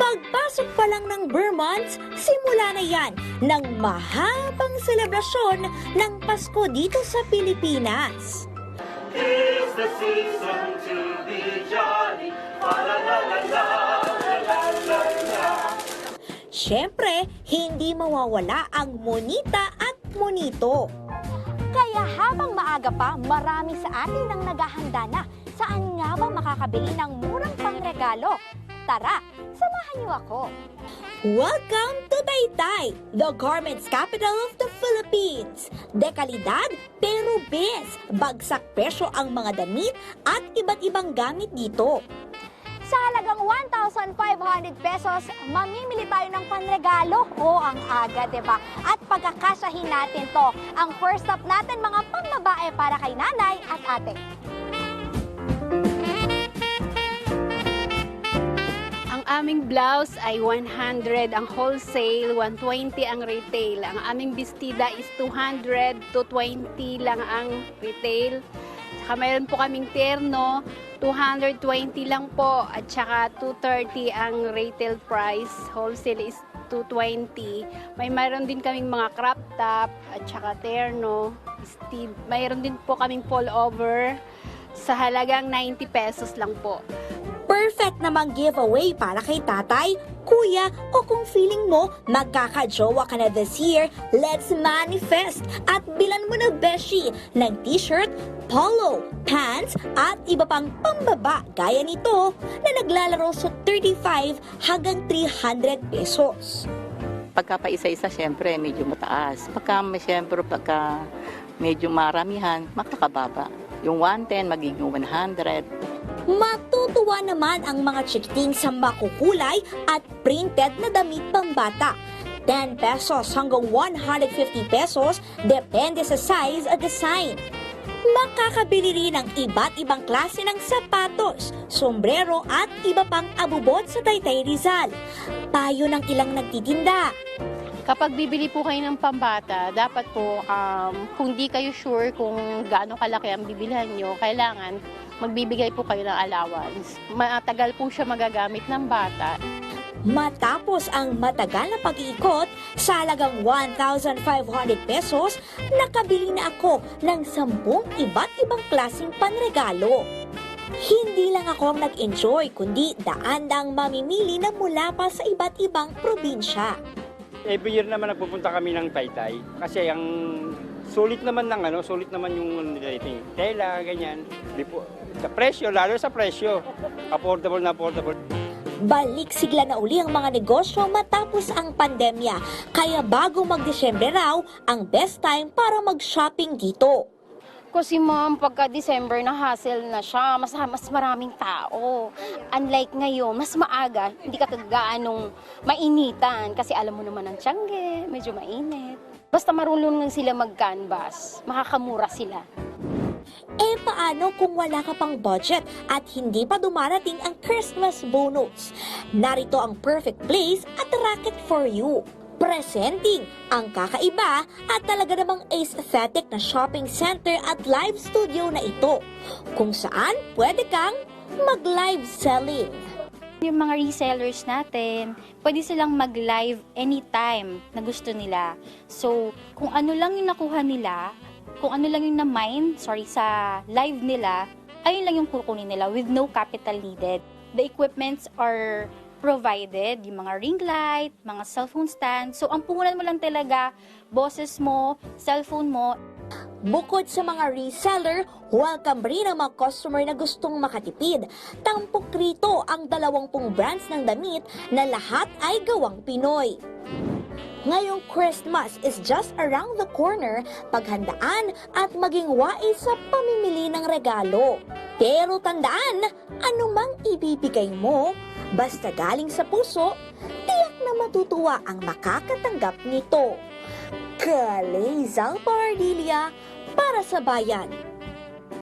Pagpasok pa lang ng Vermont, simula na yan ng mahabang selebrasyon ng Pasko dito sa Pilipinas. It's the season to be jolly. La la la la la la la la. Siyempre, hindi mawawala ang monita at monito. Kaya habang maaga pa, marami sa atin ang naghahanda na. Saan nga ba makakabili ng murang pangregalo? Tara, samahan niyo ako. Welcome to Taytay, the garments capital of the Philippines. Dekalidad pero bes, bagsak presyo ang mga damit at iba't ibang gamit dito. Sa halagang 1,500 pesos, mamimili tayo ng panregalo. Ang aga, diba? At pagkakasahin natin to. Ang first stop natin, mga pambabae para kay nanay at ate. Ang aming blouse ay 100 ang wholesale, 120 ang retail. Ang aming bestida is 200 to 20 lang ang retail. Saka mayroon po kaming terno, 220 lang po at saka 230 ang retail price. Wholesale is 220. Mayroon din kaming mga crop top at saka terno. Mayroon din po kaming pullover sa halagang 90 pesos lang po. Perfect namang giveaway para kay tatay, kuya, o kung feeling mo magkakajowa ka na this year, let's manifest at bilan mo na beshi ng t-shirt, polo, pants, at iba pang pambaba gaya nito na naglalaro sa 35 hanggang 300 pesos. Pagka pa isa-isa, syempre, medyo mataas. Pagka medyo maramihan, makakababa. Yung 110, magiging 100. Matutuwa naman ang mga chikiting sa makukulay at printed na damit pambata. 10 pesos hanggang 150 pesos, depende sa size at design. Makakabili rin ng iba't ibang klase ng sapatos, sombrero at iba pang abubot sa Taytay Rizal. Payo ng ilang nagtitinda. Kapag bibili po kayo ng pambata, dapat po kung di kayo sure kung gaano kalaki ang bibilhan nyo, kailangan magbibigay po kayo ng allowance. Matagal po siya magagamit ng bata. Matapos ang matagal na pag-iikot, sa halagang 1,500 pesos, nakabili na ako ng 10 iba't ibang klaseng panregalo. Hindi lang ako ang nag-enjoy, kundi daan-daang mamimili na mula pa sa iba't ibang probinsya. Every year naman nagpupunta kami ng Taytay kasi ang sulit naman yung rating. Tela, ganyan. Sa presyo, lalo sa presyo. Affordable na affordable. Balik sigla na uli ang mga negosyo matapos ang pandemya. Kaya bago mag-Desyembre raw, ang best time para mag-shopping dito. Kasi ma'am, pagka December na hassle na siya, mas maraming tao. Unlike ngayon, mas maaga, hindi ka gaanong mainitan. Kasi alam mo naman ang Tiangge, medyo mainit. Basta marunong lang sila mag-canvas, makakamura sila. Paano kung wala ka pang budget at hindi pa dumarating ang Christmas bonus? Narito ang perfect place at racket for you. Presenting ang kakaiba at talaga namang aesthetic na shopping center at live studio na ito, kung saan pwede kang mag-live selling. Yung mga resellers natin, pwede silang mag-live anytime na gusto nila. So, kung ano lang yung nakuha nila, kung ano lang yung sa live nila, ayun lang yung kukunin nila with no capital needed. The equipments are provided, yung mga ring light, mga cellphone stand. So, ang puhunan mo lang talaga, boses mo, cellphone mo. Bukod sa mga reseller, welcome rin ang mga customer na gustong makatipid. Tampok rito ang 20 brands ng damit na lahat ay gawang Pinoy. Ngayong Christmas is just around the corner, paghandaan at maging wais sa pamimili ng regalo. Pero tandaan, anumang ibibigay mo, basta galing sa puso, tiyak na matutuwa ang makakatanggap nito. Kalezal Pardilia para sa bayan.